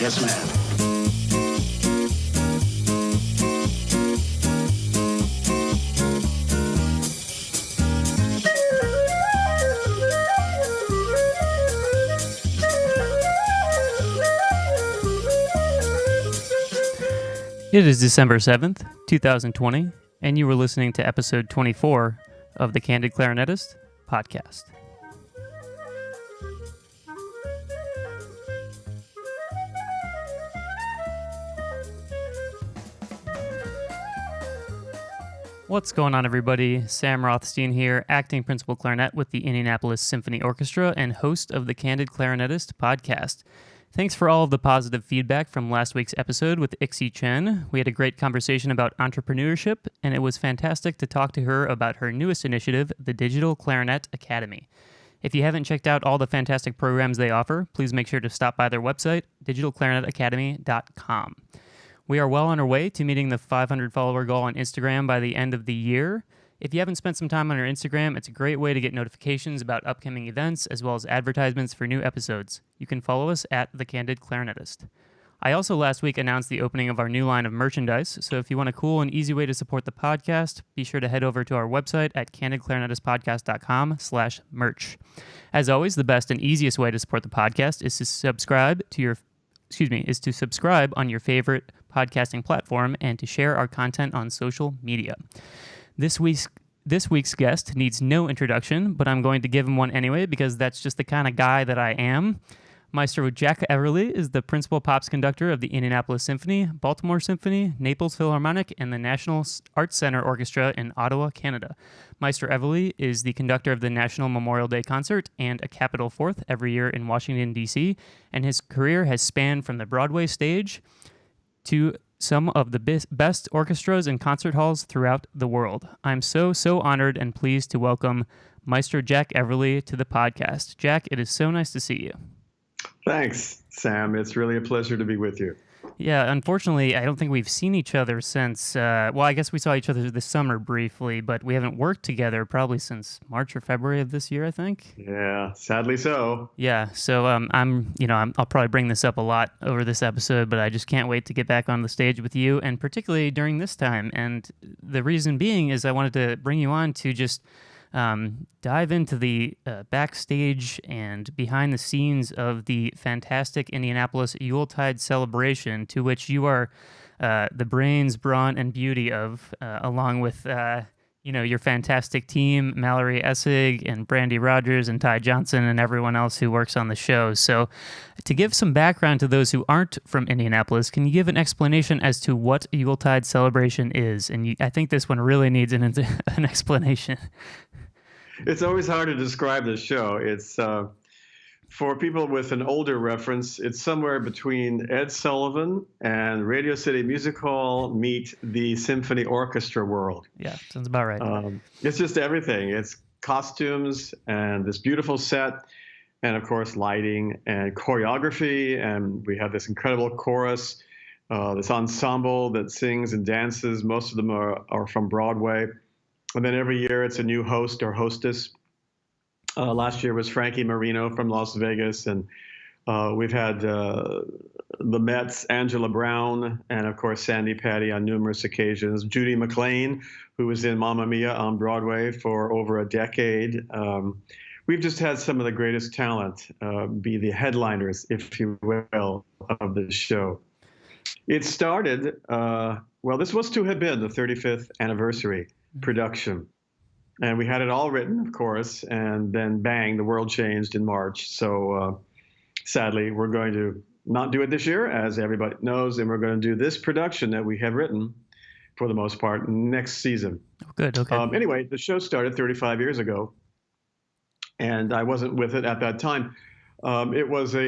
Yes, ma'am. It is December 7th, 2020, and you were listening to episode 24 of the Candid Clarinetist podcast. What's going on, everybody? Sam Rothstein here, acting principal clarinet with the Indianapolis Symphony Orchestra and host of the Candid Clarinetist podcast. Thanks for all of the positive feedback from last week's episode with Ixi Chen. We had a great conversation about entrepreneurship, and it was fantastic to talk to her about her newest initiative, the Digital Clarinet Academy. If you haven't checked out all the fantastic programs they offer, please make sure to stop by their website, digitalclarinetacademy.com. We are well on our way to meeting the 500 follower goal on Instagram by the end of the year. If you haven't spent some time on our Instagram, it's a great way to get notifications about upcoming events as well as advertisements for new episodes. You can follow us at The Candid Clarinetist. I also last week announced the opening of our new line of merchandise, so if you want a cool and easy way to support the podcast, be sure to head over to our website at candidclarinetistpodcast.com/merch. As always, the best and easiest way to support the podcast is to subscribe on your favorite podcasting platform and to share our content on social media. This week's guest needs no introduction, but I'm going to give him one anyway because that's just the kind of guy that I am. Maestro Jack Everly is the principal Pops Conductor of the Indianapolis Symphony, Baltimore Symphony, Naples Philharmonic, and the National Arts Center Orchestra in Ottawa, Canada. Maestro Everly is the conductor of the National Memorial Day Concert and a Capitol Fourth every year in Washington, D.C., and his career has spanned from the Broadway stage to some of the best orchestras and concert halls throughout the world. I'm so honored and pleased to welcome Maestro Jack Everly to the podcast. Jack, it is so nice to see you. Thanks, Sam. It's really a pleasure to be with you. Yeah, unfortunately, I don't think we've seen each other since, I guess we saw each other this summer briefly, but we haven't worked together probably since March or February of this year, I think. Yeah, sadly so. Yeah, so I'll probably bring this up a lot over this episode, but I just can't wait to get back on the stage with you, and particularly during this time. And the reason being is I wanted to bring you on to just dive into the backstage and behind the scenes of the fantastic Indianapolis Yuletide Celebration, to which you are the brains, brawn, and beauty of, along with your fantastic team, Mallory Essig and Brandy Rogers and Ty Johnson and everyone else who works on the show. So to give some background to those who aren't from Indianapolis, can you give an explanation as to what Yuletide Celebration is? And I think this one really needs an explanation. It's always hard to describe this show. It's for people with an older reference, it's somewhere between Ed Sullivan and Radio City Music Hall meet the symphony orchestra world. Yeah, sounds about right. It's just everything. It's costumes and this beautiful set, and of course lighting and choreography. And we have this incredible chorus, this ensemble that sings and dances. Most of them are from Broadway. And then every year it's a new host or hostess. Last year was Frankie Moreno from Las Vegas, and we've had the Mets, Angela Brown, and of course Sandy Patty on numerous occasions. Judy McLean, who was in Mamma Mia on Broadway for over a decade. We've just had some of the greatest talent be the headliners, if you will, of the show. It started, this was to have been the 35th anniversary production. And we had it all written, of course, and then bang, the world changed in March. So sadly, we're going to not do it this year, as everybody knows, and we're going to do this production that we have written, for the most part, next season. Oh, good, okay. Anyway, the show started 35 years ago, and I wasn't with it at that time. It was how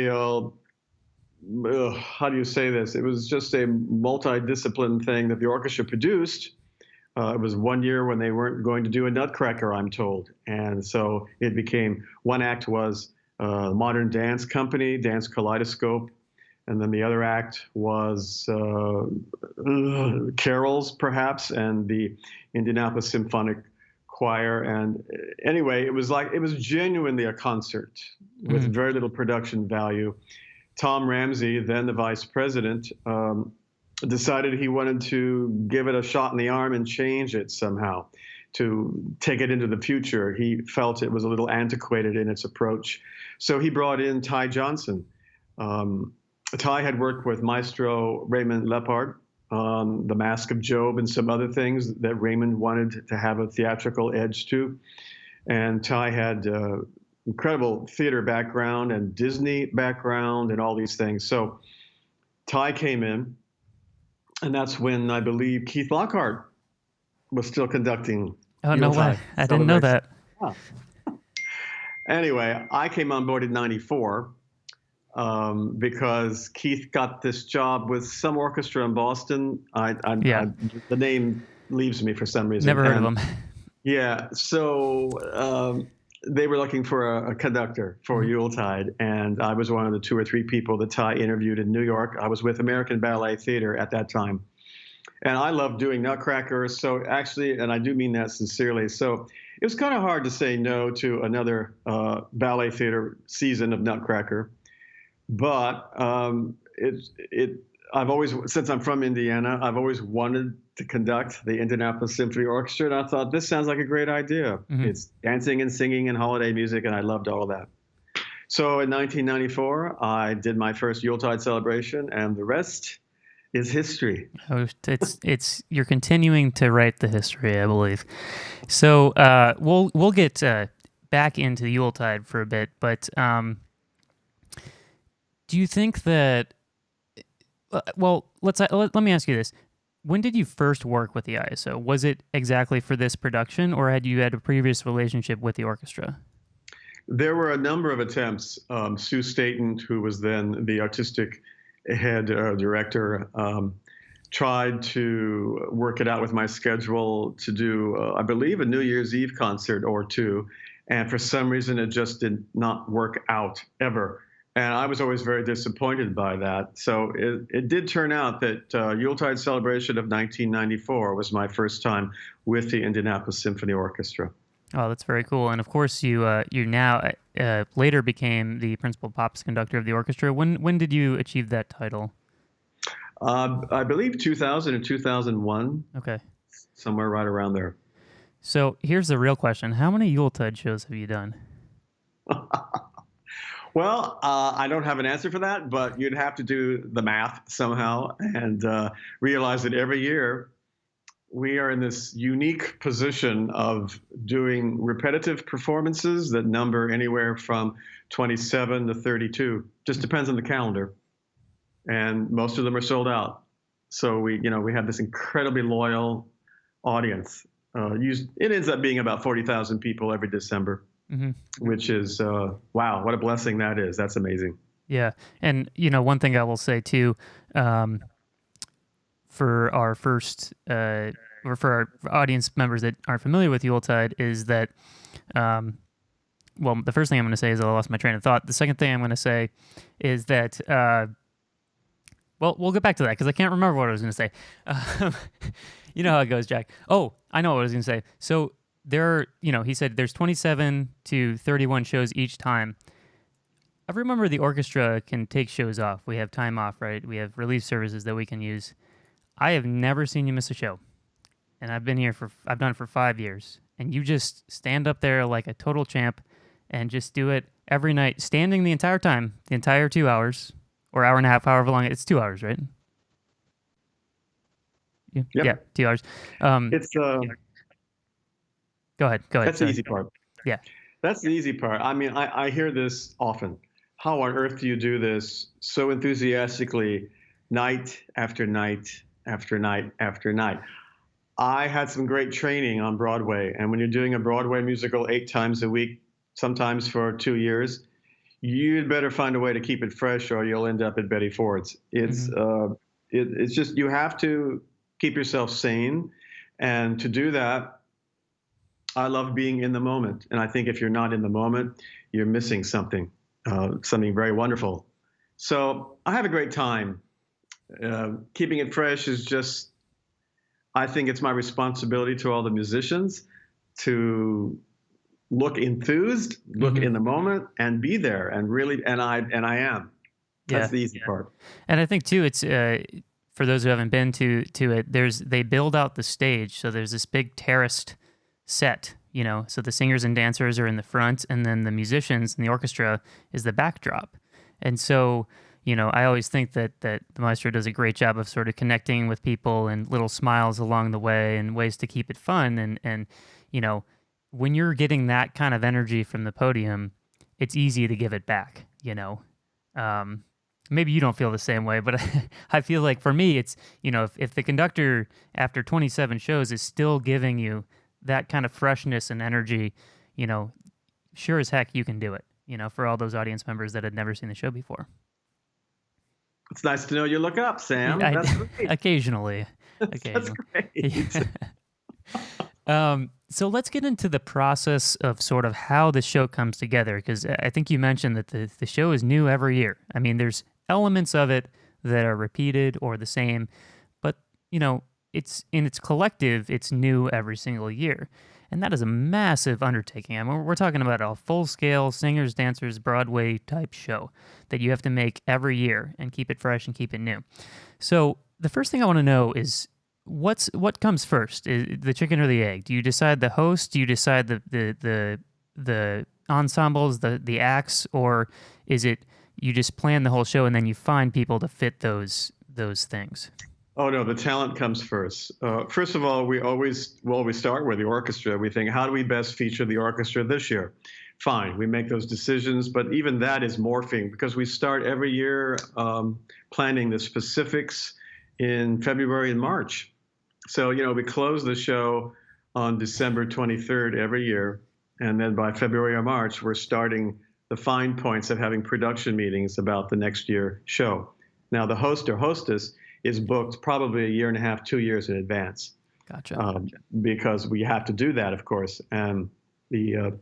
do you say this? It was just a multidiscipline thing that the orchestra produced. It was one year when they weren't going to do a Nutcracker, I'm told. And so it became, one act was Modern Dance Company, Dance Kaleidoscope. And then the other act was carols, perhaps, and the Indianapolis Symphonic Choir. And anyway, it was genuinely a concert with very little production value. Tom Ramsey, then the vice president, decided he wanted to give it a shot in the arm and change it somehow to take it into the future. He felt it was a little antiquated in its approach. So he brought in Ty Johnson. Ty had worked with Maestro Raymond Lepard on The Mask of Job and some other things that Raymond wanted to have a theatrical edge to. And Ty had incredible theater background and Disney background and all these things. So Ty came in, and that's when I believe Keith Lockhart was still conducting. Oh, no way. I didn't know that. Yeah. Anyway, I came on board in 94 because Keith got this job with some orchestra in Boston. The name leaves me for some reason. Never heard of them. Yeah, so they were looking for a conductor for Yuletide, and I was one of the 2 or 3 people that Ty interviewed in New York. I was with American Ballet Theater at that time. And I love doing Nutcracker. So actually, and I do mean that sincerely. So it was kind of hard to say no to another ballet theater season of Nutcracker. But I've always, since I'm from Indiana, I've always wanted to conduct the Indianapolis Symphony Orchestra. And I thought, this sounds like a great idea. Mm-hmm. It's dancing and singing and holiday music, and I loved all of that. So in 1994, I did my first Yuletide celebration, and the rest is history. Oh, it's you're continuing to write the history, I believe. So we'll get back into Yuletide for a bit, but do you think that? Well, let me ask you this: when did you first work with the ISO? Was it exactly for this production, or had you had a previous relationship with the orchestra? There were a number of attempts. Sue Staton, who was then the artistic head director, tried to work it out with my schedule to do, I believe, a New Year's Eve concert or 2. And for some reason, it just did not work out ever. And I was always very disappointed by that. So it did turn out that Yuletide Celebration of 1994 was my first time with the Indianapolis Symphony Orchestra. Oh, that's very cool. And of course, you now later became the principal Pops Conductor of the orchestra. When did you achieve that title? I believe 2000 or 2001. Okay. Somewhere right around there. So here's the real question. How many Yuletide shows have you done? Well, I don't have an answer for that, but you'd have to do the math somehow and realize that every year we are in this unique position of doing repetitive performances that number anywhere from 27 to 32. Just depends on the calendar. And most of them are sold out. So we have this incredibly loyal audience. It ends up being about 40,000 people every December, which is, wow, what a blessing that is. That's amazing. Yeah. And, one thing I will say too, for our first, or for our audience members that aren't familiar with Yuletide is that, well, the first thing I'm going to say is I lost my train of thought. The second thing I'm going to say is that, well, we'll get back to that because I can't remember what I was going to say. You know how it goes, Jack. Oh, I know what I was going to say. So there are, he said there's 27 to 31 shows each time. I remember the orchestra can take shows off. We have time off, right? We have relief services that we can use. I have never seen you miss a show. And I've done it for 5 years. And you just stand up there like a total champ and just do it every night, standing the entire time, the entire 2 hours or hour and a half, however long. It's 2 hours, right? Yep. Yeah, 2 hours. Go ahead. That's the easy part. Yeah. That's the easy part. I mean, I hear this often. How on earth do you do this so enthusiastically night after night after night after night? I had some great training on Broadway. And when you're doing a Broadway musical 8 times a week, sometimes for 2 years, you'd better find a way to keep it fresh or you'll end up at Betty Ford's. It's just, you have to keep yourself sane. And to do that, I love being in the moment. And I think if you're not in the moment, you're missing something very wonderful. So I have a great time. Keeping it fresh is just, I think it's my responsibility to all the musicians to look enthused, look in the moment, and be there, and really, and I am. Yeah. That's the easy part. And I think too, it's for those who haven't been to it. They build out the stage, so there's this big terraced set. So the singers and dancers are in the front, and then the musicians and the orchestra is the backdrop. And so, I always think that the maestro does a great job of sort of connecting with people and little smiles along the way and ways to keep it fun. And when you're getting that kind of energy from the podium, it's easy to give it back. Maybe you don't feel the same way, but I feel like for me, it's, if the conductor after 27 shows is still giving you that kind of freshness and energy, sure as heck you can do it, for all those audience members that had never seen the show before. It's nice to know you look up, Sam. That's great. Occasionally. That's great. So let's get into the process of sort of how the show comes together, because I think you mentioned that the show is new every year. I mean, there's elements of it that are repeated or the same, but, it's in its collective, it's new every single year. And that is a massive undertaking. I mean, we're talking about a full-scale singers, dancers, Broadway type show that you have to make every year and keep it fresh and keep it new. So the first thing I want to know is what comes first? The chicken or the egg? Do you decide the host? Do you decide the ensembles, the acts, or is it you just plan the whole show and then you find people to fit those things? Oh, no, the talent comes first. First of all, we start with the orchestra. We think, how do we best feature the orchestra this year? Fine, we make those decisions, but even that is morphing because we start every year planning the specifics in February and March. So, we close the show on December 23rd every year, and then by February or March, we're starting the fine points of having production meetings about the next year show. Now, the host or hostess is booked probably a year and a half, 2 years in advance. Gotcha. Because we have to do that, of course. And the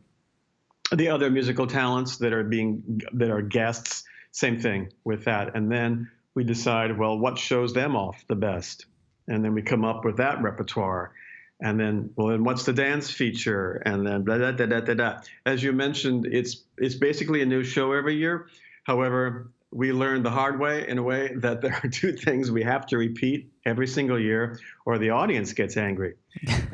other musical talents that are guests, same thing with that. And then we decide, well, what shows them off the best? And then we come up with that repertoire. And then, then what's the dance feature? And then blah, blah, blah, blah, blah, blah. As you mentioned, it's basically a new show every year. However, we learned the hard way, in a way, that there are two things we have to repeat every single year or the audience gets angry.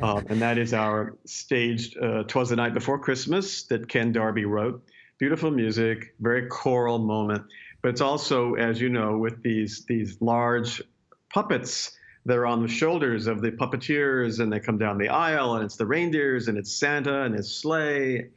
And that is our staged 'Twas the Night Before Christmas that Ken Darby wrote. Beautiful music, very choral moment. But it's also, as you know, with these large puppets that are on the shoulders of the puppeteers, and they come down the aisle, and it's the reindeers, and it's Santa and his sleigh.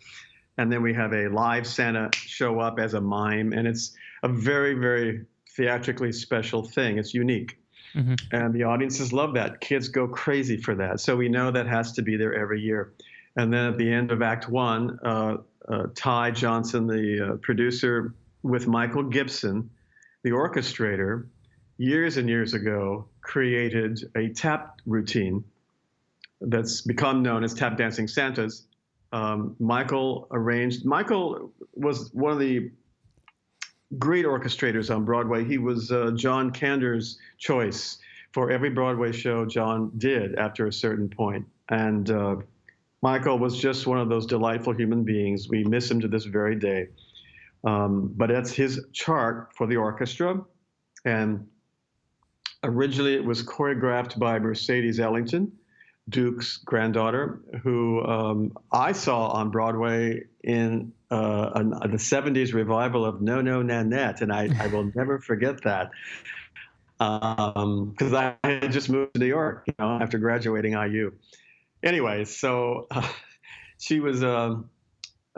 And then we have a live Santa show up as a mime, and it's a very, very theatrically special thing. It's unique. Mm-hmm. And the audiences love that. Kids go crazy for that. So we know that has to be there every year. And then at the end of Act One, Ty Johnson, the producer, with Michael Gibson, the orchestrator, years and years ago, created a tap routine that's become known as Tap Dancing Santas. Michael was one of the great orchestrators on Broadway. He was John Kander's choice for every Broadway show John did after a certain point. And Michael was just one of those delightful human beings. We miss him to this very day. But that's his chart for the orchestra. And originally it was choreographed by Mercedes Ellington, Duke's granddaughter, who I saw on Broadway in the 70s revival of No, No, Nanette, and I will never forget that because I had just moved to New York, after graduating IU. Anyway, so she was a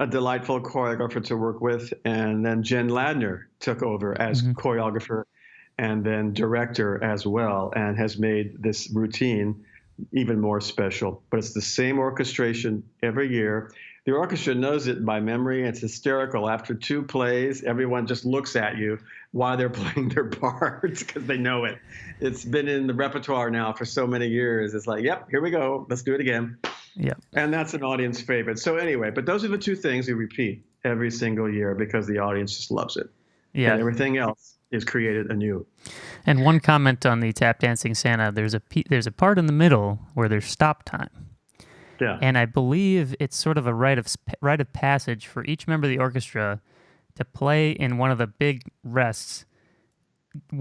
delightful choreographer to work with, and then Jen Ladner took over as choreographer and then director as well, and has made this routine even more special. But it's the same orchestration every year. The orchestra knows it by memory. It's hysterical. After two plays, everyone just looks at you while they're playing their parts because they know it. It's been in the repertoire now for so many years. It's like, yep, here we go. Let's do it again. Yeah. And that's an audience favorite. So anyway, but those are the two things we repeat every single year because the audience just loves it. Yeah. And everything else is created anew. And one comment on the Tap Dancing Santa, there's a part in the middle where there's stop time. Yeah. And I believe it's sort of a rite of passage for each member of the orchestra to play in one of the big rests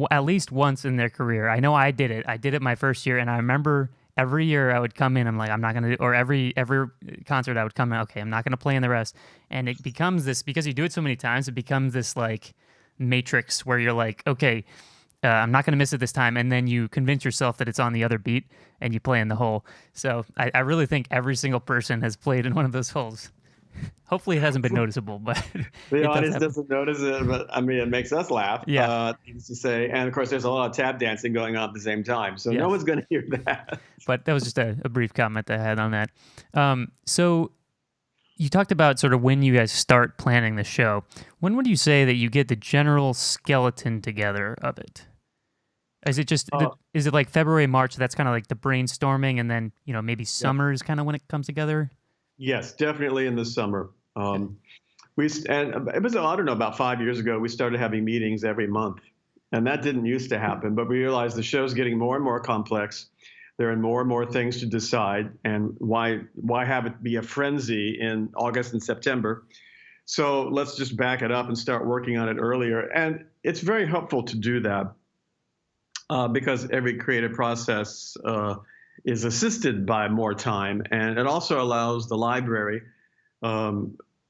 at least once in their career. I know I did it. I did it my first year, and I remember every year I would come in. I'm like, I'm not gonna do, or every concert I would come in. Okay, I'm not gonna play in the rest, and it becomes this because you do it so many times. It becomes this like matrix where you're like, okay, I'm not going to miss it this time. And then you convince yourself that it's on the other beat and you play in the hole. So I really think every single person has played in one of those holes. Hopefully it hasn't been noticeable, but The it does audience happen. doesn't notice it, but I mean, it makes us laugh. Yeah. Needless to say, and of course, there's a lot of tap dancing going on at the same time, so no Yes. one's going to hear that. But that was just a brief comment I had on that. So you talked about sort of when you guys start planning the show. When would you say that you get the general skeleton together of it? Is it just is it like February, March? That's kind of like the brainstorming, and then maybe summer is kind of when it comes together. Yes, definitely in the summer. And it was, I don't know, about 5 years ago, we started having meetings every month, and that didn't used to happen. But we realized the show's getting more and more complex. There are more and more things to decide, and why have it be a frenzy in August and September? So let's just back it up and start working on it earlier. And it's very helpful to do that because every creative process is assisted by more time, and it also allows the library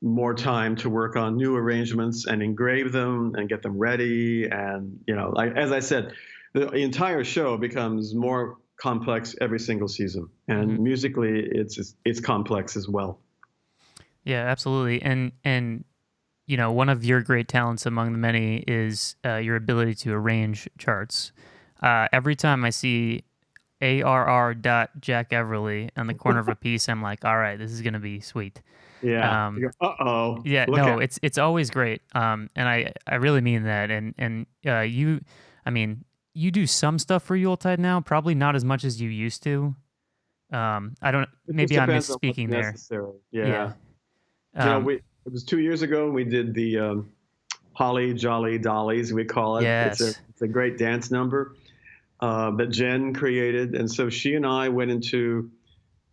more time to work on new arrangements and engrave them and get them ready. And like as I said, the entire show becomes more complex every single season, and musically, it's complex as well. Yeah, absolutely. And one of your great talents among the many is your ability to arrange charts. Every time I see ARR Jack Everly on the corner of a piece, I'm like, all right, this is gonna be sweet. Yeah. Yeah. No, it's always great. And I really mean that. And you do some stuff for Yuletide now, probably not as much as you used to. I don't. Maybe I'm misspeaking there. Necessary. Yeah. It was 2 years ago. We did the Holly Jolly Dollies, we call it. Yes. It's a great dance number that Jen created, and so she and I went into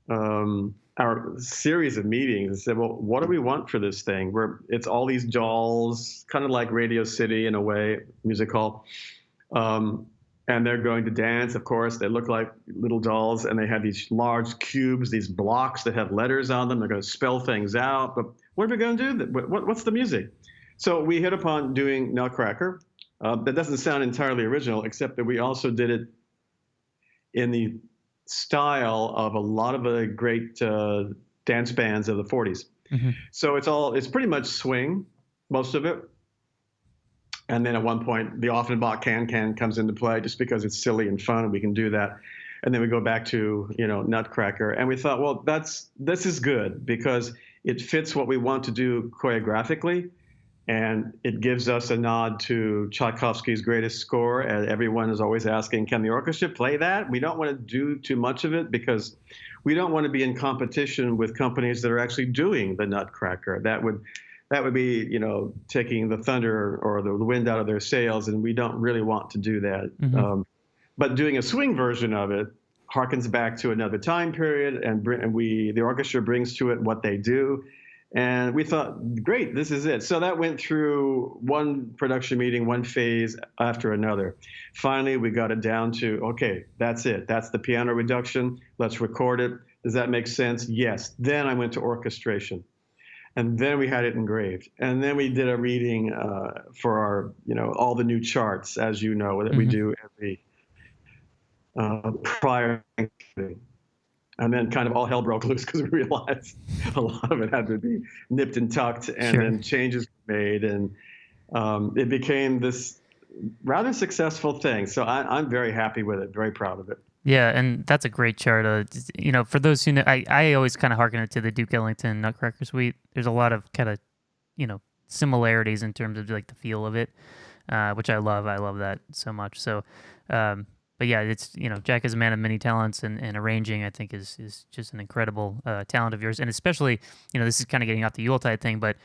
our series of meetings and said, well, what do we want for this thing? Where it's all these dolls, kind of like Radio City in a way, music hall. And they're going to dance, of course. They look like little dolls, and they have these large cubes, these blocks that have letters on them. They're going to spell things out. But what are we going to do? What's the music? So we hit upon doing Nutcracker. That doesn't sound entirely original, except that we also did it in the style of a lot of the great dance bands of the 40s. Mm-hmm. So it's pretty much swing, most of it. And then at one point, the Offenbach can comes into play just because it's silly and fun, and we can do that. And then we go back to Nutcracker, and we thought, well, this is good because it fits what we want to do choreographically, and it gives us a nod to Tchaikovsky's greatest score. And everyone is always asking, can the orchestra play that? We don't want to do too much of it because we don't want to be in competition with companies that are actually doing the Nutcracker. That would be, taking the thunder or the wind out of their sails, and we don't really want to do that. Mm-hmm. But doing a swing version of it harkens back to another time period, and the orchestra brings to it what they do. And we thought, great, this is it. So that went through one production meeting, one phase after another. Finally, we got it down to, okay, that's it. That's the piano reduction. Let's record it. Does that make sense? Yes. Then I went to orchestration. And then we had it engraved. And then we did a reading for our, all the new charts, as you know, that we do every prior. And then kind of all hell broke loose because we realized a lot of it had to be nipped and tucked, and then changes were made. And it became this rather successful thing. So I'm very happy with it, very proud of it. Yeah, and that's a great chart. For those who know, I always kind of harken it to the Duke Ellington Nutcracker Suite. There's a lot of kind of, similarities in terms of like the feel of it, which I love. I love that so much. So, but yeah, it's, Jack is a man of many talents, and arranging, I think, is just an incredible talent of yours. And especially, this is kind of getting off the Yuletide thing, but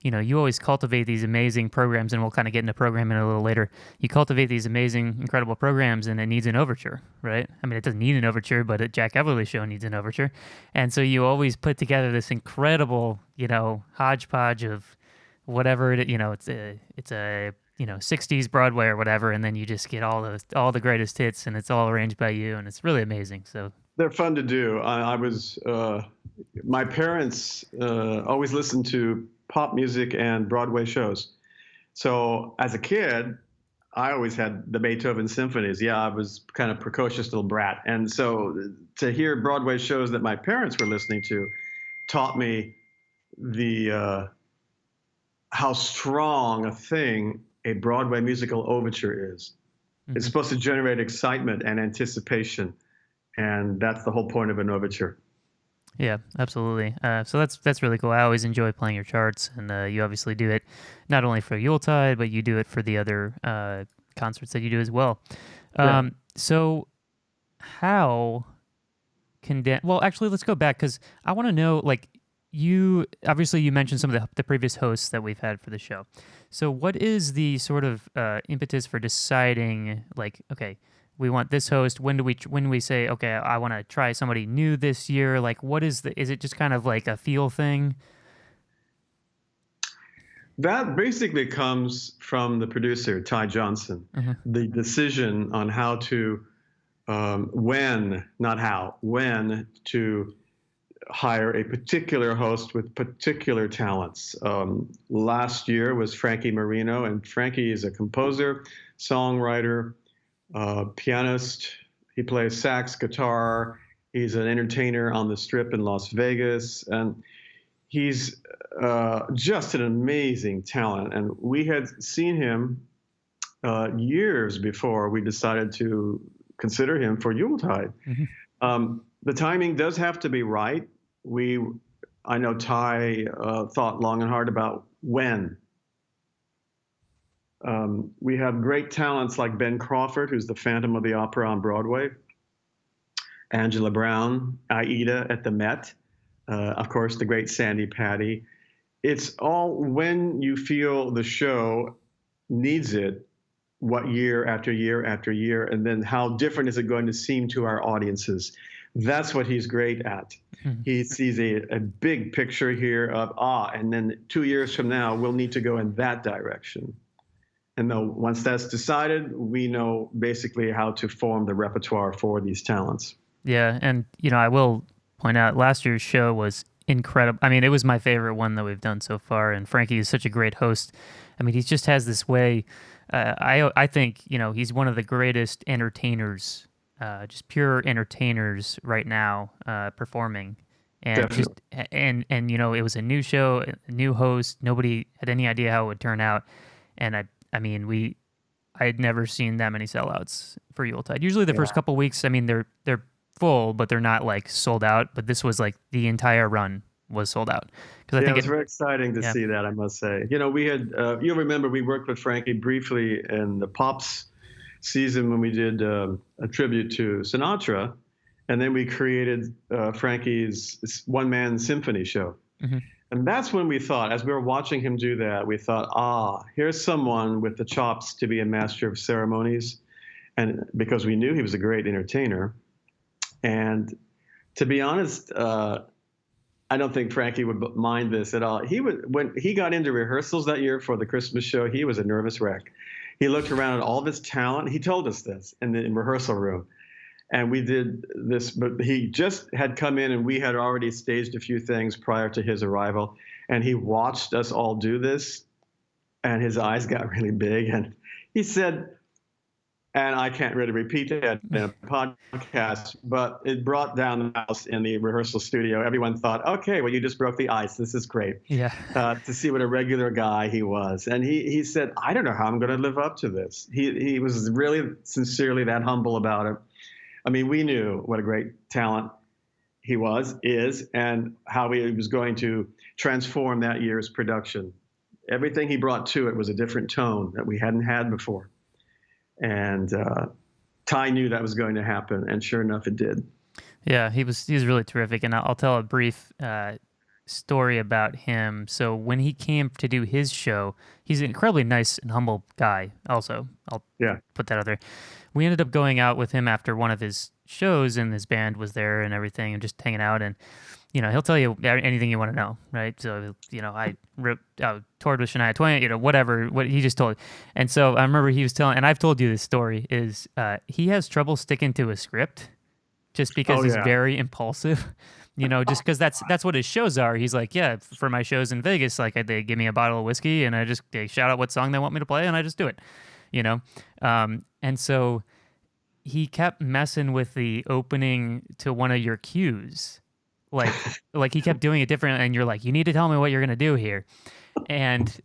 you always cultivate these amazing programs, and we'll kind of get into programming a little later. You cultivate these amazing, incredible programs, and it needs an overture, right? I mean, it doesn't need an overture, but a Jack Everly show needs an overture. And so you always put together this incredible, hodgepodge of whatever it's a '60s Broadway or whatever, and then you just get all the greatest hits, and it's all arranged by you, and it's really amazing. So They're fun to do. My parents always listened to pop music and Broadway shows. So as a kid, I always had the Beethoven symphonies. Yeah, I was kind of precocious little brat. And so to hear Broadway shows that my parents were listening to taught me the how strong a thing a Broadway musical overture is. mm-hmm. It's supposed to generate excitement and anticipation. And that's the whole point of an overture. Yeah, absolutely. So that's really cool. I always enjoy playing your charts, and you obviously do it not only for Yuletide, but you do it for the other concerts that you do as well. So how well, actually, let's go back because I want to know, like, you mentioned some of the previous hosts that we've had for the show. So what is the sort of impetus for deciding, like, okay, we want this host? When we say, okay, I want to try somebody new this year? Like, what is it just kind of like a feel thing? That basically comes from the producer, Ty Johnson. Mm-hmm. The decision on how to, when to hire a particular host with particular talents. Last year was Frankie Moreno, and Frankie is a composer, songwriter, pianist. He plays sax, guitar. He's an entertainer on the Strip in Las Vegas, and he's just an amazing talent. And we had seen him years before we decided to consider him for Yuletide. Mm-hmm. The timing does have to be right. I know Ty thought long and hard about when. We have great talents like Ben Crawford, who's the Phantom of the Opera on Broadway, Angela Brown, Aida at the Met, of course, the great Sandy Patty. It's all when you feel the show needs it, what year after year after year, and then how different is it going to seem to our audiences. That's what he's great at. Mm-hmm. He sees a big picture here of, and then 2 years from now, we'll need to go in that direction. And then once that's decided, we know basically how to form the repertoire for these talents. Yeah, and I will point out last year's show was incredible. I mean, it was my favorite one that we've done so far, and Frankie is such a great host. I mean, he just has this way. I think he's one of the greatest entertainers, just pure entertainers right now, performing. And Definitely. and it was a new show, a new host. Nobody had any idea how it would turn out, and I had never seen that many sellouts for Yuletide. Usually the first couple weeks, I mean, they're full, but they're not like sold out. But this was like the entire run was sold out. Because I think it was very exciting to see that, I must say. We had, you'll remember we worked with Frankie briefly in the Pops season when we did a tribute to Sinatra. And then we created Frankie's one-man symphony show. Mm-hmm. And that's when we thought, as we were watching him do that, we thought, here's someone with the chops to be a master of ceremonies. And because we knew he was a great entertainer. And to be honest, I don't think Frankie would mind this at all. When he got into rehearsals that year for the Christmas show, he was a nervous wreck. He looked around at all this talent. He told us this in the rehearsal room. And we did this, but he just had come in and we had already staged a few things prior to his arrival. And he watched us all do this and his eyes got really big. And he said, and I can't really repeat that in a podcast, but it brought down the house in the rehearsal studio. Everyone thought, okay, well, you just broke the ice. This is great. Yeah. To see what a regular guy he was. And he said, I don't know how I'm going to live up to this. He was really sincerely that humble about it. I mean, we knew what a great talent he is, and how he was going to transform that year's production. Everything he brought to it was a different tone that we hadn't had before. And Ty knew that was going to happen, and sure enough, it did. Yeah, he was really terrific, and I'll tell a brief story about him. So when he came to do his show, he's an incredibly nice and humble guy. Also, I'll put that out there. We ended up going out with him after one of his shows, and his band was there and everything, and just hanging out. And he'll tell you anything you want to know, right? So I toured with Shania Twain, whatever. What he just told. And so I remember he was telling, and I've told you this story, is he has trouble sticking to a script, just because he's very impulsive. Just because that's what his shows are. He's like, yeah, for my shows in Vegas, like they give me a bottle of whiskey and they shout out what song they want me to play and I just do it, and so he kept messing with the opening to one of your cues, like he kept doing it different, and you're like, you need to tell me what you're gonna do here, and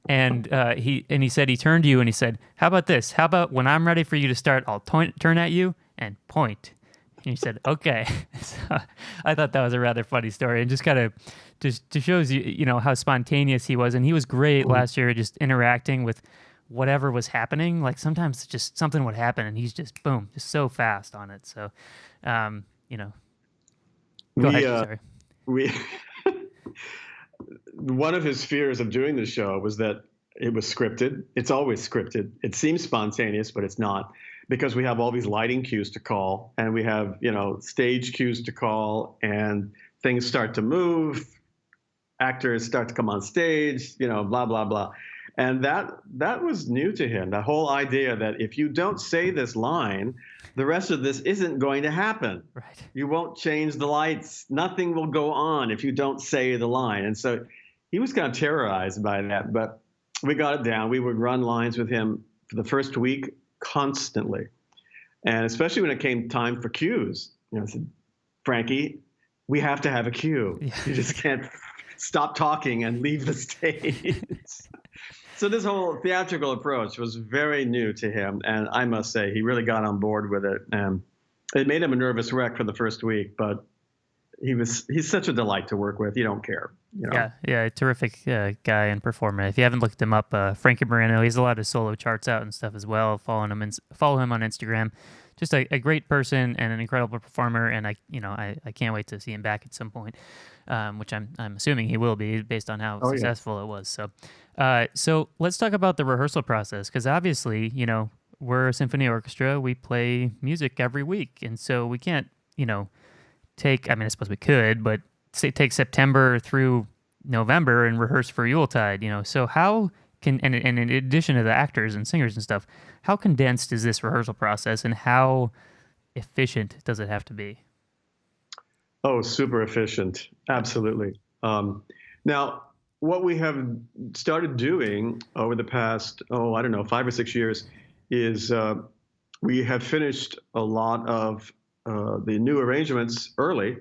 he said he turned to you and he said, how about this? How about when I'm ready for you to start, I'll turn at you and point. And he said, okay. So I thought that was a rather funny story, and just kind of just shows you, how spontaneous he was. And he was great last year, just interacting with whatever was happening. Like sometimes just something would happen and he's just boom, just so fast on it. So, go ahead, sorry. One of his fears of doing the show was that it was scripted. It's always scripted. It seems spontaneous, but it's not, because we have all these lighting cues to call, and we have, stage cues to call, and things start to move, actors start to come on stage, blah, blah, blah. And that was new to him, that whole idea that if you don't say this line, the rest of this isn't going to happen. Right. You won't change the lights. Nothing will go on if you don't say the line. And so he was kind of terrorized by that, but we got it down. We would run lines with him for the first week constantly. And especially when it came time for cues, I said, Frankie, we have to have a cue. Yeah. You just can't stop talking and leave the stage. So this whole theatrical approach was very new to him. And I must say, he really got on board with it. And it made him a nervous wreck for the first week, but he's such a delight to work with. You don't care. Yeah, terrific guy and performer. If you haven't looked him up, Frankie Moreno, he's a lot of solo charts out and stuff as well. Follow him on Instagram. Just a great person and an incredible performer, and I can't wait to see him back at some point, which I'm assuming he will be based on how successful it was. So let's talk about the rehearsal process, because obviously we're a symphony orchestra. We play music every week, and so we can't I suppose we could, but take September through November and rehearse for Yuletide. So how can, and in addition to the actors and singers and stuff, how condensed is this rehearsal process, and how efficient does it have to be? Oh, super efficient. Absolutely. Now, what we have started doing over the past, 5 or 6 years is we have finished a lot of the new arrangements early.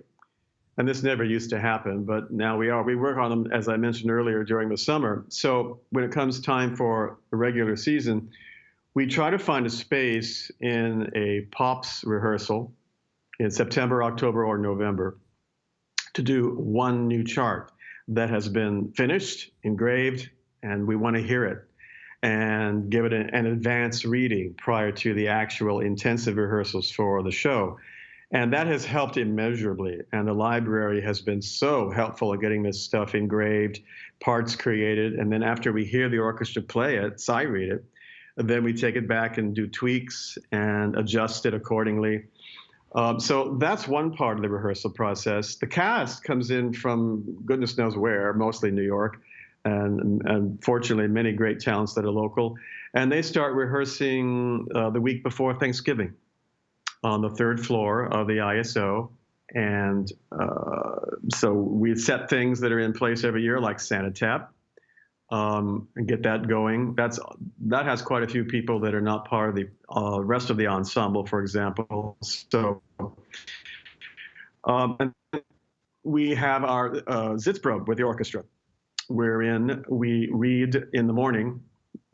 And this never used to happen, but now we work on them, as I mentioned earlier, during the summer. So when it comes time for a regular season, we try to find a space in a Pops rehearsal in September, October, or November to do one new chart that has been finished, engraved, and we want to hear it and give it an advanced reading prior to the actual intensive rehearsals for the show. And that has helped immeasurably. And the library has been so helpful at getting this stuff engraved, parts created. And then after we hear the orchestra play it, sight read it, then we take it back and do tweaks and adjust it accordingly. So that's one part of the rehearsal process. The cast comes in from goodness knows where, mostly New York, and fortunately many great talents that are local. And they start rehearsing the week before Thanksgiving on the third floor of the ISO. And so we set things that are in place every year, like Santa Tap, and get that going. That has quite a few people that are not part of the rest of the ensemble, for example. So and we have our Sitzprobe with the orchestra, wherein we read in the morning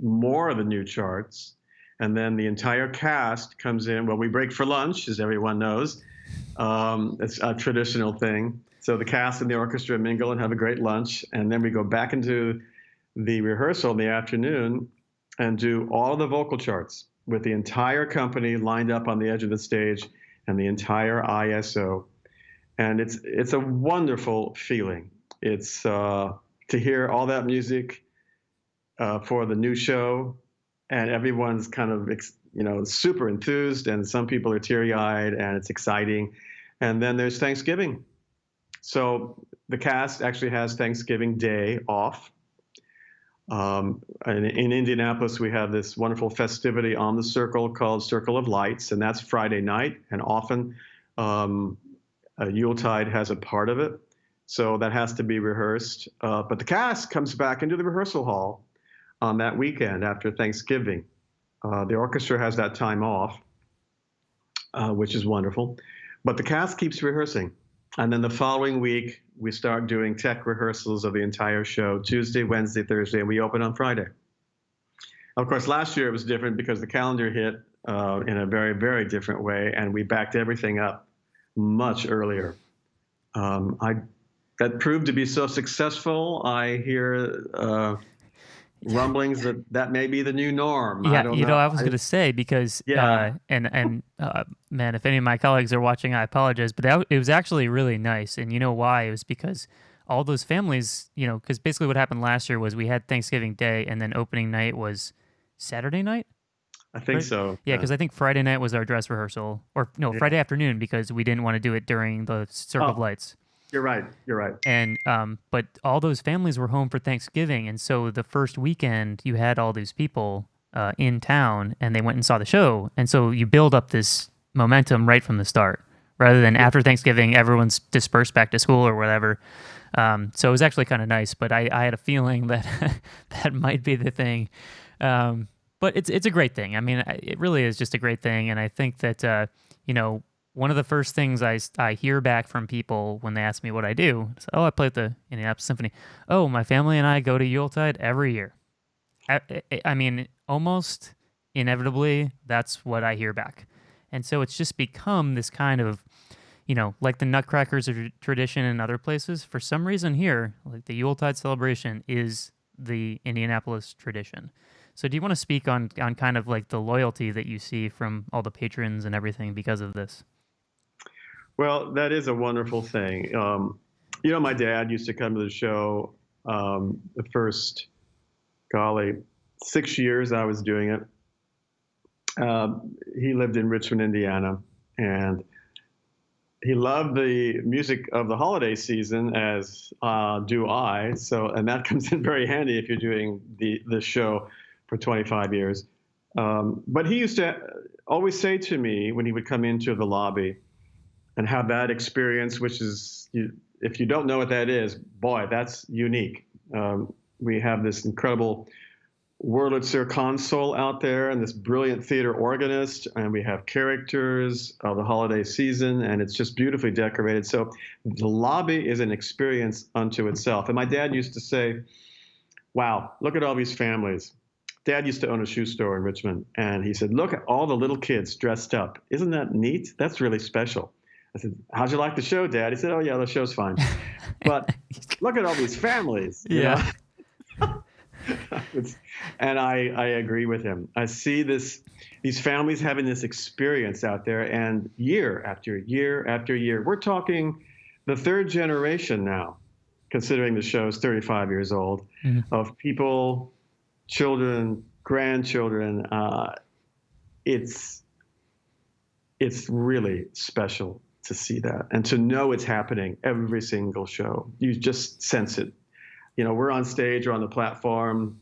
more of the new charts. And then the entire cast comes in. Well, we break for lunch, as everyone knows. It's a traditional thing. So the cast and the orchestra mingle and have a great lunch. And then we go back into the rehearsal in the afternoon and do all the vocal charts with the entire company lined up on the edge of the stage and the entire ISO. And it's a wonderful feeling. It's to hear all that music for the new show. And everyone's kind of super enthused, and some people are teary-eyed, and it's exciting. And then there's Thanksgiving. So the cast actually has Thanksgiving Day off. In Indianapolis, we have this wonderful festivity on the circle called Circle of Lights, and that's Friday night. And often Yuletide has a part of it. So that has to be rehearsed. But the cast comes back into the rehearsal hall on that weekend after Thanksgiving. The orchestra has that time off, which is wonderful. But the cast keeps rehearsing. And then the following week, we start doing tech rehearsals of the entire show, Tuesday, Wednesday, Thursday, and we open on Friday. Of course, last year it was different because the calendar hit in a very, very different way, and we backed everything up much earlier. That proved to be so successful. I hear rumblings that may be the new norm. Yeah, I don't know. I was going to say because, man, if any of my colleagues are watching, I apologize, but it was actually really nice. And you know why? It was because all those families, because basically what happened last year was we had Thanksgiving Day, and then opening night was Saturday night? I think so. Yeah, because I think Friday night was our dress rehearsal. Or no, Friday afternoon, because we didn't want to do it during the Circle of Lights. You're right. And but all those families were home for Thanksgiving, and so the first weekend you had all these people in town, and they went and saw the show, and so you build up this momentum right from the start, rather than after Thanksgiving everyone's dispersed back to school or whatever. So it was actually kind of nice, but I had a feeling that that might be the thing. But it's a great thing. I mean, it really is just a great thing, and I think that one of the first things I hear back from people when they ask me what I do is, I play at the Indianapolis Symphony. Oh, my family and I go to Yuletide every year. I mean, almost inevitably, that's what I hear back. And so it's just become this kind of, like the Nutcrackers tradition in other places. For some reason here, like the Yuletide celebration is the Indianapolis tradition. So do you want to speak on kind of like the loyalty that you see from all the patrons and everything because of this? Well, that is a wonderful thing. My dad used to come to the show the first, 6 years I was doing it. He lived in Richmond, Indiana, and he loved the music of the holiday season, as do I. And that comes in very handy if you're doing the show for 25 years. But he used to always say to me when he would come into the lobby and have that experience, which is, if you don't know what that is, boy, that's unique. We have this incredible Wurlitzer console out there and this brilliant theater organist, and we have characters of the holiday season, and it's just beautifully decorated. So the lobby is an experience unto itself. And my dad used to say, wow, look at all these families. Dad used to own a shoe store in Richmond, and he said, look at all the little kids dressed up. Isn't that neat? That's really special. I said, how'd you like the show, Dad? He said, oh, yeah, the show's fine. But look at all these families. Yeah. And I agree with him. I see these families having this experience out there, and year after year after year. We're talking the third generation now, considering the show is 35 years old, of people, children, grandchildren. It's really special to see that and to know it's happening every single show. You just sense it. We're on stage or on the platform,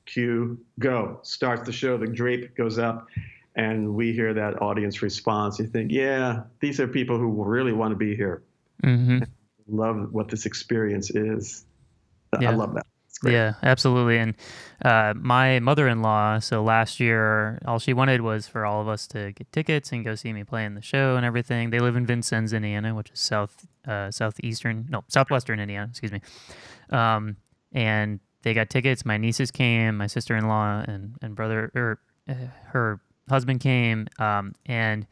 cue, go, starts the show, the drape goes up, and we hear that audience response. You think, yeah, these are people who really want to be here. Mm-hmm. Love what this experience is. Yeah. I love that. Yeah, absolutely. And my mother-in-law, so last year, all she wanted was for all of us to get tickets and go see me play in the show and everything. They live in Vincennes, Indiana, which is southwestern Indiana, excuse me. And they got tickets. My nieces came, my sister-in-law and brother, her husband came, and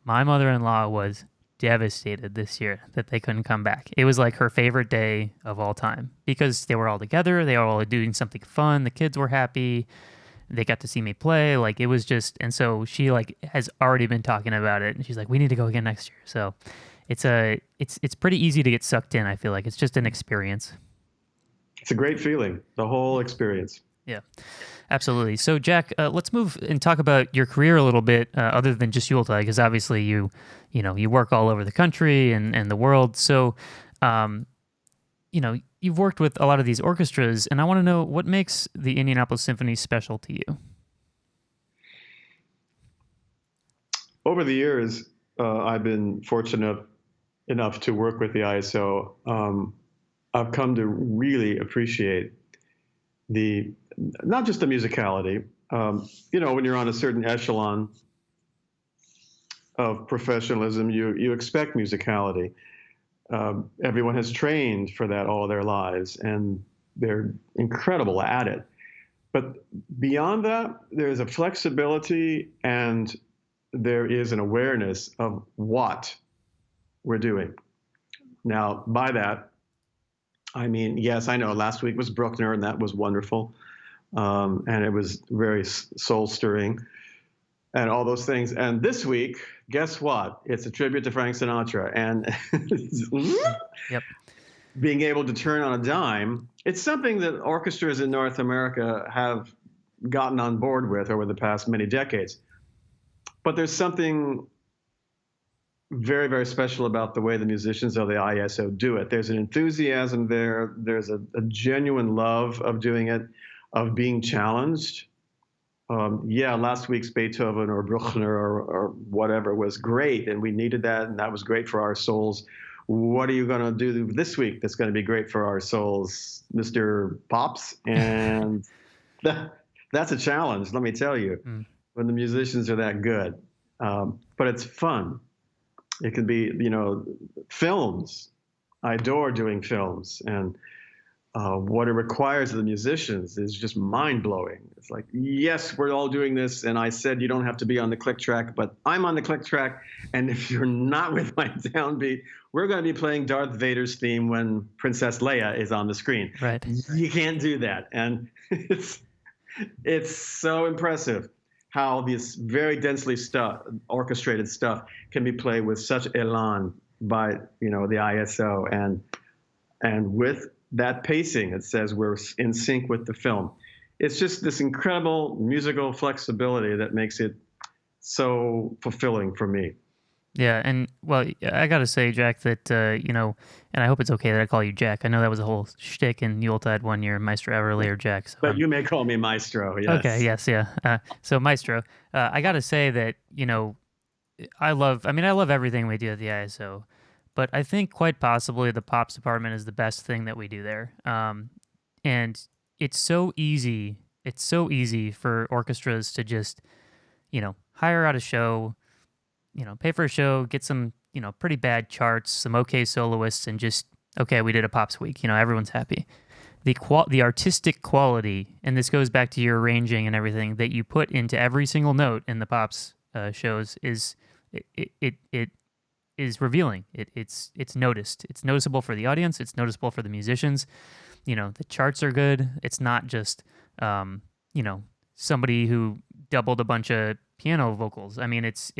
my mother-in-law was devastated this year that they couldn't come back. It was like her favorite day of all time because they were all together. They were all doing something fun. The kids were happy. They got to see me play. Like it was just, and so she has already been talking about it, and she's like, we need to go again next year. So it's pretty easy to get sucked in. I feel like it's just an experience. It's a great feeling, the whole experience. Yeah, absolutely. So, Jack, let's move and talk about your career a little bit, other than just Yuletide, because obviously you work all over the country and the world. So, um, you've worked with a lot of these orchestras, and I want to know what makes the Indianapolis Symphony special to you. Over the years, I've been fortunate enough to work with the ISO. I've come to really appreciate not just the musicality. When you're on a certain echelon of professionalism, you expect musicality. Everyone has trained for that all their lives, and they're incredible at it. But beyond that, there's a flexibility and there is an awareness of what we're doing. Now, by that, I mean, yes, I know last week was Bruckner, and that was wonderful. And it was very soul-stirring and all those things. And this week, guess what? It's a tribute to Frank Sinatra. And Yep. Being able to turn on a dime, it's something that orchestras in North America have gotten on board with over the past many decades. But there's something very, very special about the way the musicians of the ISO do it. There's an enthusiasm there. There's a genuine love of doing it, of being challenged. Last week's Beethoven or Bruckner or whatever was great, and we needed that, and that was great for our souls. What are you going to do this week that's going to be great for our souls, Mr. Pops? And that's a challenge, let me tell you, when the musicians are that good. But it's fun. It can be, films. I adore doing films, and what it requires of the musicians is just mind-blowing. It's like, yes, we're all doing this, and I said you don't have to be on the click track, but I'm on the click track, and if you're not with my downbeat, we're going to be playing Darth Vader's theme when Princess Leia is on the screen. Right. You can't do that, and it's so impressive how this very densely orchestrated stuff can be played with such elan by the ISO, and with that pacing, it says we're in sync with the film. It's just this incredible musical flexibility that makes it so fulfilling for me. Yeah, and well, I gotta say, Jack, that and I hope it's okay that I call you Jack. I know that was a whole shtick in Yuletide one year, Maestro Everly or Jack. So but you may call me Maestro. Yes. Okay. Yes. Yeah. So Maestro, I gotta say that I love everything we do at the ISO, but I think quite possibly the Pops department is the best thing that we do there. And it's so easy. It's so easy for orchestras to just hire out a show. Pay for a show, get some, pretty bad charts, some okay soloists, and just, okay, we did a Pops week. Everyone's happy. The artistic quality, and this goes back to your arranging and everything that you put into every single note in the Pops shows is revealing. It's noticed. It's noticeable for the audience. It's noticeable for the musicians. The charts are good. It's not just somebody who doubled a bunch of piano vocals. I mean, it's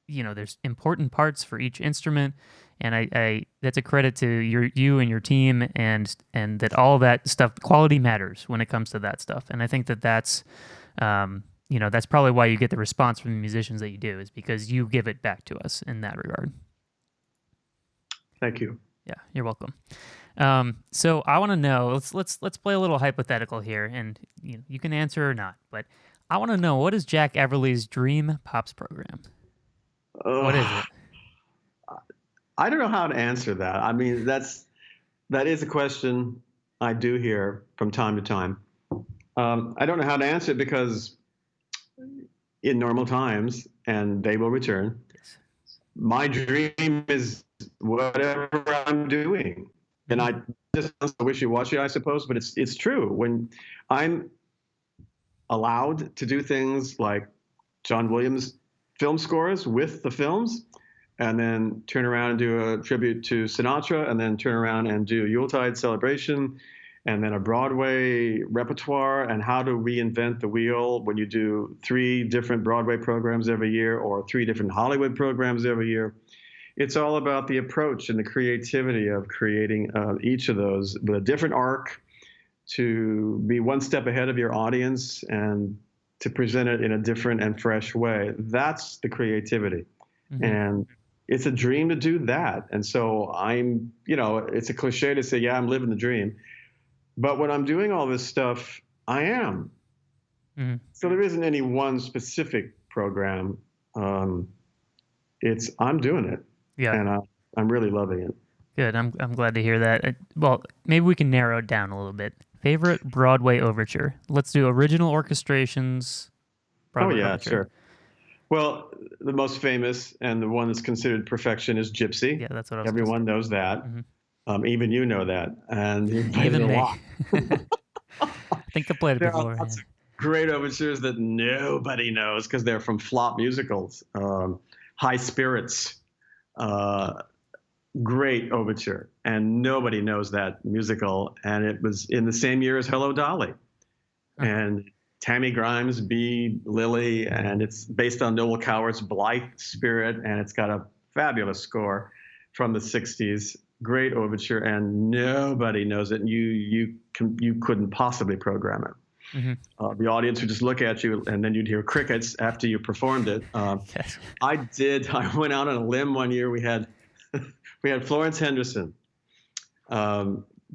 there's important parts for each instrument, and I that's a credit to you and your team, and that all that stuff, quality matters when it comes to that stuff. And I think that's that's probably why you get the response from the musicians that you do, is because you give it back to us in that regard. Thank you. Yeah, you're welcome. So I want to know. Let's play a little hypothetical here, and you can answer or not. But I want to know, what is Jack Everly's dream Pops program? What is it? I don't know how to answer that. I mean, that is a question I do hear from time to time. I don't know how to answer it because in normal times, and they will return, yes, my dream is whatever I'm doing. And I just wishy-washy, I suppose, but it's true. When I'm allowed to do things like John Williams film scores with the films, and then turn around and do a tribute to Sinatra, and then turn around and do Yuletide Celebration, and then a Broadway repertoire, and how to reinvent the wheel when you do 3 different Broadway programs every year or 3 different Hollywood programs every year. It's all about the approach and the creativity of creating each of those with a different arc to be one step ahead of your audience and to present it in a different and fresh way. That's the creativity. And it's a dream to do that. And so I'm, it's a cliche to say, yeah, I'm living the dream. But when I'm doing all this stuff, I am. So there isn't any one specific program. I'm doing it. Yeah. And I'm really loving it. Good. I'm glad to hear that. Well, maybe we can narrow it down a little bit. Favorite Broadway overture? Let's do original orchestrations. Broadway overture. Sure. Well, the most famous and the one that's considered perfection is Gypsy. Yeah, that's what I was Everyone knows that. Even you know that. And you played it a lot. I think I played it before. There are lots of great overtures that nobody knows because they're from flop musicals. High Spirits. Great overture, and nobody knows that musical. And it was in the same year as Hello, Dolly. And Tammy Grimes be Lily, and it's based on Noel Coward's Blithe Spirit, and it's got a fabulous score from the 60s. Great overture, and nobody knows it. And you couldn't possibly program it. The audience would just look at you, and then you'd hear crickets after you performed it. Yes. I went out on a limb one year. We had Florence Henderson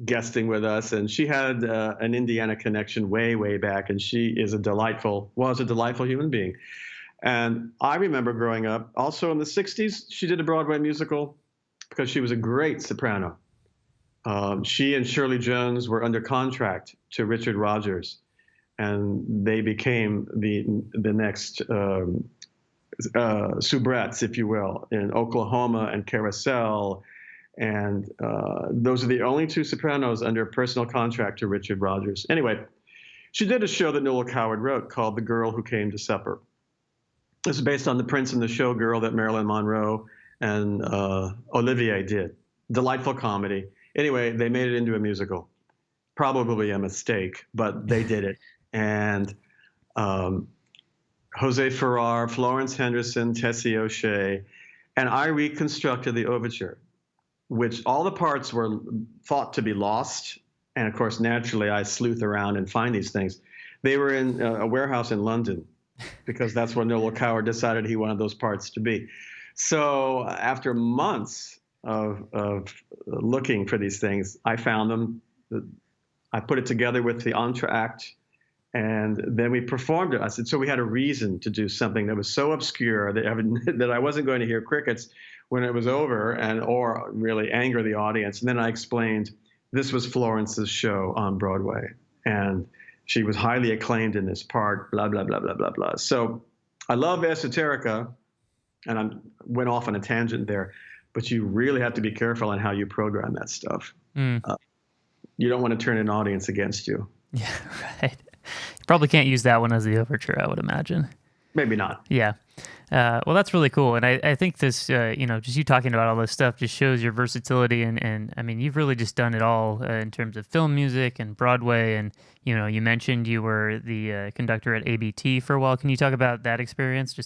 guesting with us, and she had an Indiana connection way back, and she was a delightful human being. And I remember growing up, also in the 60s, she did a Broadway musical because she was a great soprano. She and Shirley Jones were under contract to Richard Rodgers, and they became the next soubrettes, if you will, in Oklahoma and Carousel. And those are the only two sopranos under personal contract to Richard Rodgers. Anyway, she did a show that Noel Coward wrote called The Girl Who Came to Supper. This is based on The Prince and the Showgirl that Marilyn Monroe and Olivier did. Delightful comedy. Anyway, they made it into a musical. Probably a mistake, but they did it. And Jose Ferrar, Florence Henderson, Tessie O'Shea, and I reconstructed the overture, which all the parts were thought to be lost. And of course, naturally, I sleuth around and find these things. They were in a warehouse in London because that's where Noel Coward decided he wanted those parts to be. So after months of looking for these things, I found them. I put it together with the entr'acte, and then we performed it. I said, so we had a reason to do something that was so obscure that I wasn't going to hear crickets when it was over or really anger the audience. And then I explained this was Florence's show on Broadway, and she was highly acclaimed in this part, blah, blah, blah, blah, blah, blah. So I love esoterica, and I went off on a tangent there, but you really have to be careful on how you program that stuff. You don't want to turn an audience against you. Yeah, right. You probably can't use that one as the overture, I would imagine. Maybe not. Yeah. Well, that's really cool. And I think this, just you talking about all this stuff just shows your versatility. And I mean, you've really just done it all in terms of film music and Broadway. And, you mentioned you were the conductor at ABT for a while. Can you talk about that experience?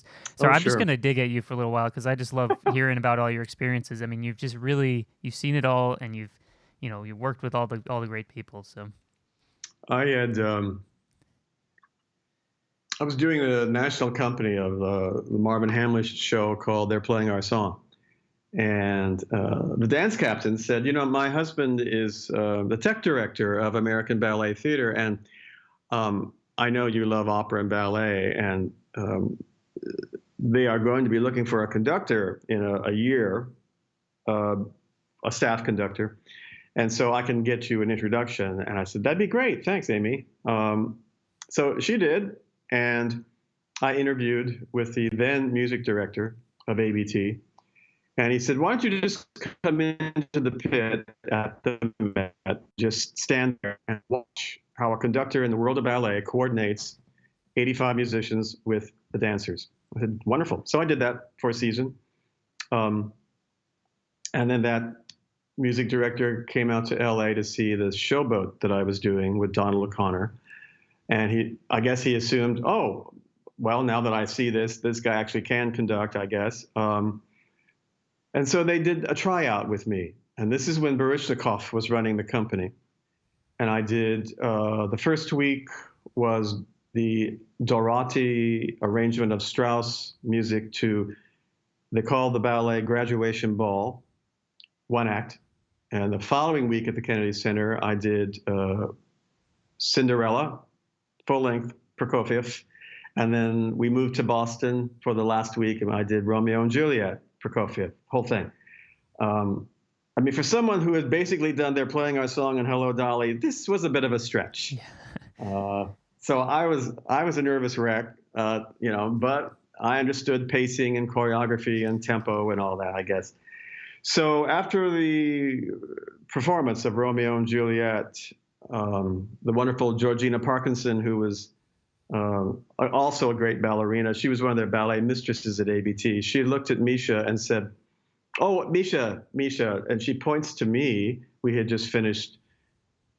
I'm just going to dig at you for a little while because I just love hearing about all your experiences. I mean, you've seen it all, and you've worked with all the great people. So I was doing a national company of the Marvin Hamlish show called They're Playing Our Song. And the dance captain said, my husband is the tech director of American Ballet Theater, and I know you love opera and ballet, and they are going to be looking for a conductor in a year, a staff conductor. And so I can get you an introduction. And I said, that'd be great. Thanks, Amy. So she did. And I interviewed with the then music director of ABT. And he said, why don't you just come into the pit at the Met, just stand there and watch how a conductor in the world of ballet coordinates 85 musicians with the dancers. I said, wonderful. So I did that for a season. And then that music director came out to LA to see the showboat that I was doing with Donald O'Connor. And I guess he assumed, oh, well, now that I see this guy actually can conduct, I guess. And so they did a tryout with me. And this is when Baryshnikov was running the company. and I did the first week was the Dorati arrangement of Strauss music to, they call the ballet Graduation Ball, one act. And the following week at the Kennedy Center, I did Cinderella, full length Prokofiev. And then we moved to Boston for the last week, and I did Romeo and Juliet, Prokofiev, whole thing. I mean, for someone who had basically done their Playing Our Song and Hello Dolly, this was a bit of a stretch. Yeah. So I was a nervous wreck, but I understood pacing and choreography and tempo and all that, I guess. So after the performance of Romeo and Juliet, the wonderful Georgina Parkinson, who was also a great ballerina, she was one of their ballet mistresses at ABT. She looked at Misha and said, "Oh, Misha," and she points to me. We had just finished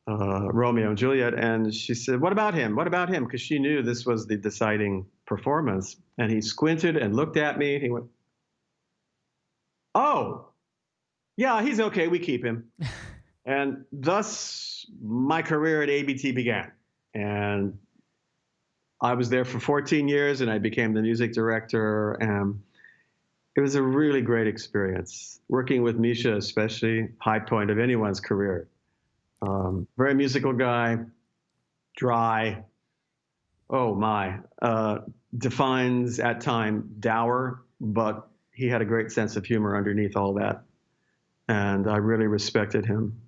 Romeo and Juliet, and she said, "What about him? What about him?" Because she knew this was the deciding performance. And he squinted and looked at me. And he went, "Oh, yeah, he's okay. We keep him." And thus, my career at ABT began. And I was there for 14 years, and I became the music director. And it was a really great experience. Working with Misha, especially, high point of anyone's career. Very musical guy, dry, oh my, defines at time dour, but he had a great sense of humor underneath all that. And I really respected him.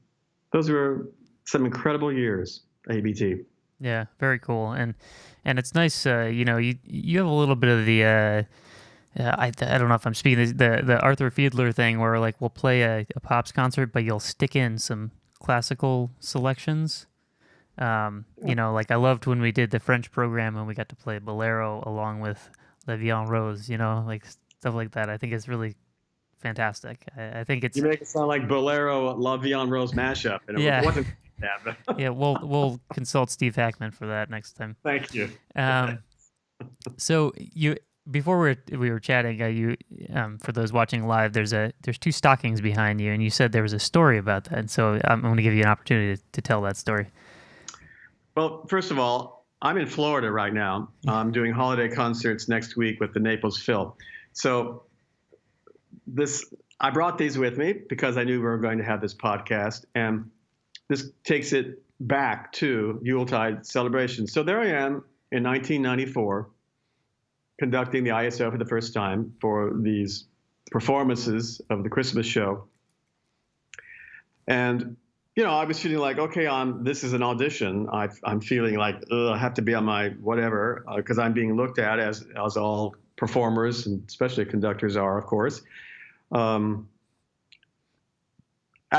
Those were some incredible years, ABT. Yeah, very cool. And it's nice, you have a little bit of the, I don't know if I'm speaking the Arthur Fiedler thing where like we'll play a Pops concert, but you'll stick in some classical selections. Like I loved when we did the French program and we got to play Bolero along with La Vie en Rose, like stuff like that. I think it's really fantastic. I think it's... You make it sound like Bolero, La Vie en Rose mashup, and it wasn't that. Yeah, we'll consult Steve Hackman for that next time. Thank you. So before we were chatting, you for those watching live, there's two stockings behind you, and you said there was a story about that. And so I'm going to give you an opportunity to tell that story. Well, first of all, I'm in Florida right now. I'm doing holiday concerts next week with the Naples Phil. So I brought these with me because I knew we were going to have this podcast, and this takes it back to Yuletide Celebration. So there I am in 1994, conducting the ISO for the first time for these performances of the Christmas show. And, I was feeling like, okay, this is an audition. I'm feeling like, I have to be on my whatever, because I'm being looked at as all performers, and especially conductors are, of course. At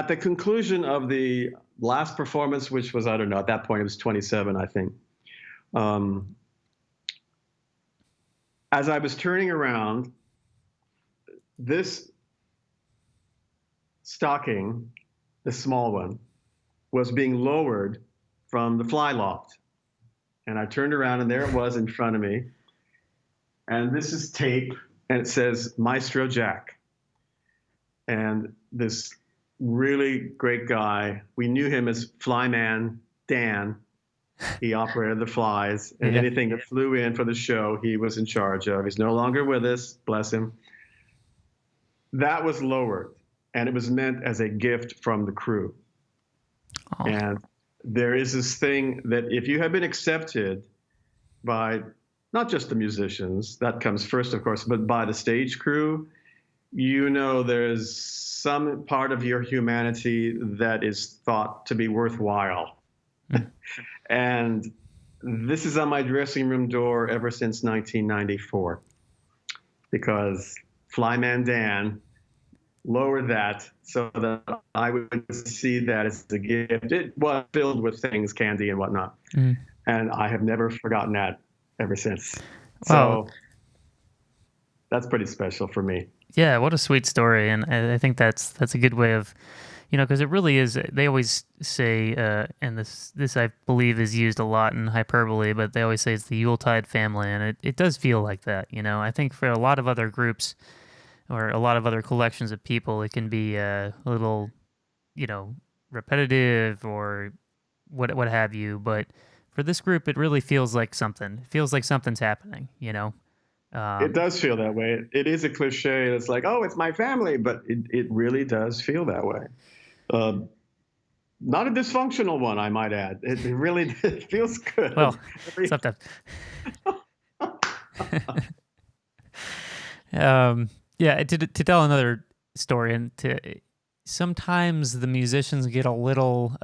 the conclusion of the last performance, which was, I don't know, at that point it was 27, I think. As I was turning around, this stocking, the small one, was being lowered from the fly loft. And I turned around, and there it was in front of me. And this is tape, and it says Maestro Jack. And this really great guy, we knew him as Flyman Dan. He operated the flies, and anything that flew in for the show, he was in charge of. He's no longer with us, bless him. That was lowered, and it was meant as a gift from the crew. Oh. And there is this thing that if you have been accepted by not just the musicians, that comes first, of course, but by the stage crew, there's some part of your humanity that is thought to be worthwhile. And this is on my dressing room door ever since 1994, because Flyman Dan lowered that so that I would see that as a gift. It was filled with things, candy and whatnot. And I have never forgotten that ever since. Wow. So that's pretty special for me. Yeah, what a sweet story. And I think that's a good way of, because it really is, they always say, and this I believe is used a lot in hyperbole, but they always say it's the Yuletide family, and it does feel like that, I think for a lot of other groups or a lot of other collections of people, it can be a little, repetitive or, what have you. But for this group, it really feels like something. It feels like something's happening, you know? It does feel that way. It is a cliche. It's like, oh, it's my family, but it really does feel that way. Not a dysfunctional one, I might add. It really it feels good. Well, sometimes. Yeah, to tell another story, and sometimes the musicians get a little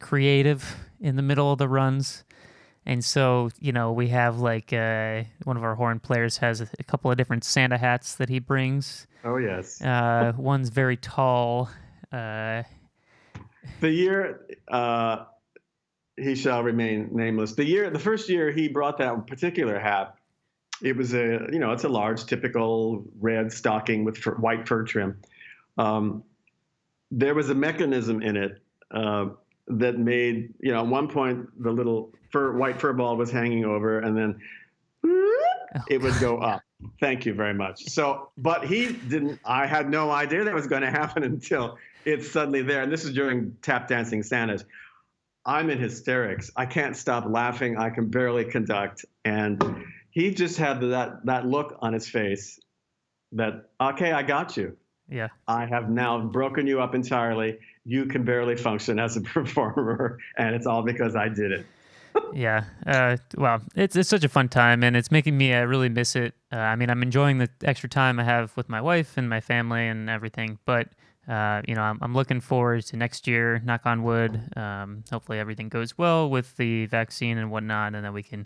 creative in the middle of the runs. And so, you know, we have like one of our horn players has a couple of different Santa hats that he brings. Oh, yes. One's very tall. The year he shall remain nameless. The first year he brought that particular hat, it was it's a large, typical red stocking with white fur trim. There was a mechanism in it that made, at one point the little white fur ball was hanging over, and then it would go up. Thank you very much. So, but he didn't. I had no idea that was going to happen until it's suddenly there. And this is during Tap Dancing Santas. I'm in hysterics. I can't stop laughing. I can barely conduct. And he just had that look on his face that, okay, I got you. Yeah. I have now broken you up entirely. You can barely function as a performer, and it's all because I did it. Yeah. Well, it's such a fun time, and it's making me really miss it. I mean, I'm enjoying the extra time I have with my wife and my family and everything, but I'm looking forward to next year, knock on wood. Hopefully everything goes well with the vaccine and whatnot, and then we can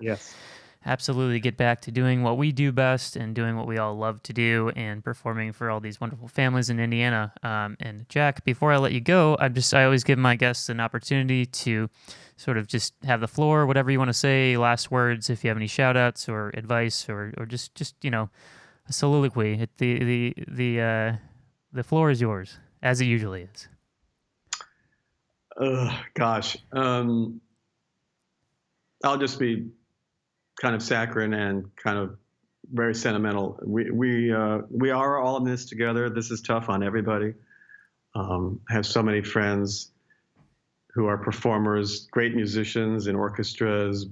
absolutely get back to doing what we do best and doing what we all love to do and performing for all these wonderful families in Indiana. And Jack, before I let you go, I always give my guests an opportunity to sort of just have the floor, whatever you want to say, last words, if you have any shout outs or advice or just a soliloquy. The floor is yours, as it usually is. Gosh. I'll just be kind of saccharine and kind of very sentimental. We are all in this together. This is tough on everybody. I have so many friends who are performers, great musicians in orchestras,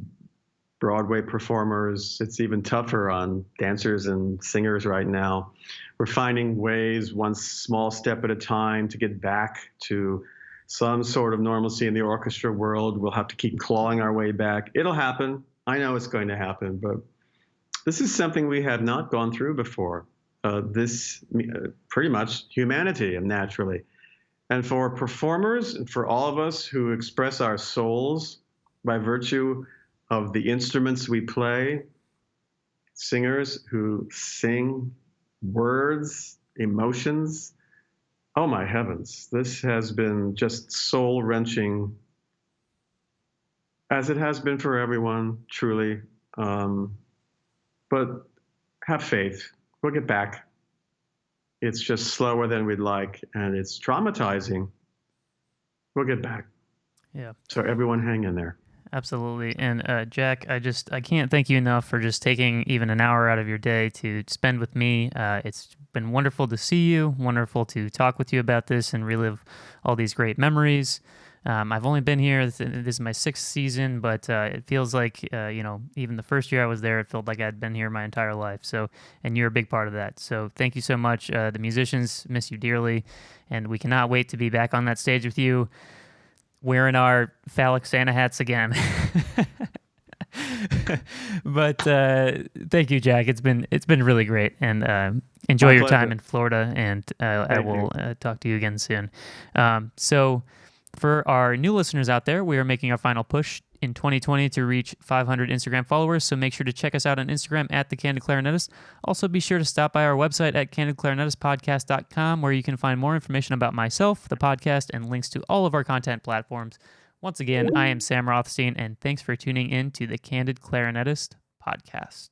Broadway performers. It's even tougher on dancers and singers right now. We're finding ways, one small step at a time, to get back to some sort of normalcy in the orchestra world. We'll have to keep clawing our way back. It'll happen. I know it's going to happen, but this is something we have not gone through before. This pretty much humanity, naturally. And for performers, and for all of us who express our souls by virtue of the instruments we play, singers who sing words, emotions, oh my heavens, this has been just soul-wrenching, as it has been for everyone, truly. But have faith. We'll get back. It's just slower than we'd like, and it's traumatizing. We'll get back. Yeah. So everyone hang in there. Absolutely. And Jack, I can't thank you enough for just taking even an hour out of your day to spend with me. It's been wonderful to see you, wonderful to talk with you about this and relive all these great memories. I've only been here, this is my 6th season, but it feels like, even the first year I was there, it felt like I'd been here my entire life. So, and you're a big part of that. So thank you so much. The musicians miss you dearly, and we cannot wait to be back on that stage with you, wearing our phallic Santa hats again. But thank you, Jack. It's been really great, and enjoy your time in Florida, and I will talk to you again soon. So for our new listeners out there, we are making our final push in 2020 to reach 500 Instagram followers, so make sure to check us out on Instagram at The Candid Clarinetist. Also, be sure to stop by our website at candidclarinetistpodcast.com, where you can find more information about myself, the podcast, and links to all of our content platforms. Once again, I am Sam Rothstein, and thanks for tuning in to The Candid Clarinetist Podcast.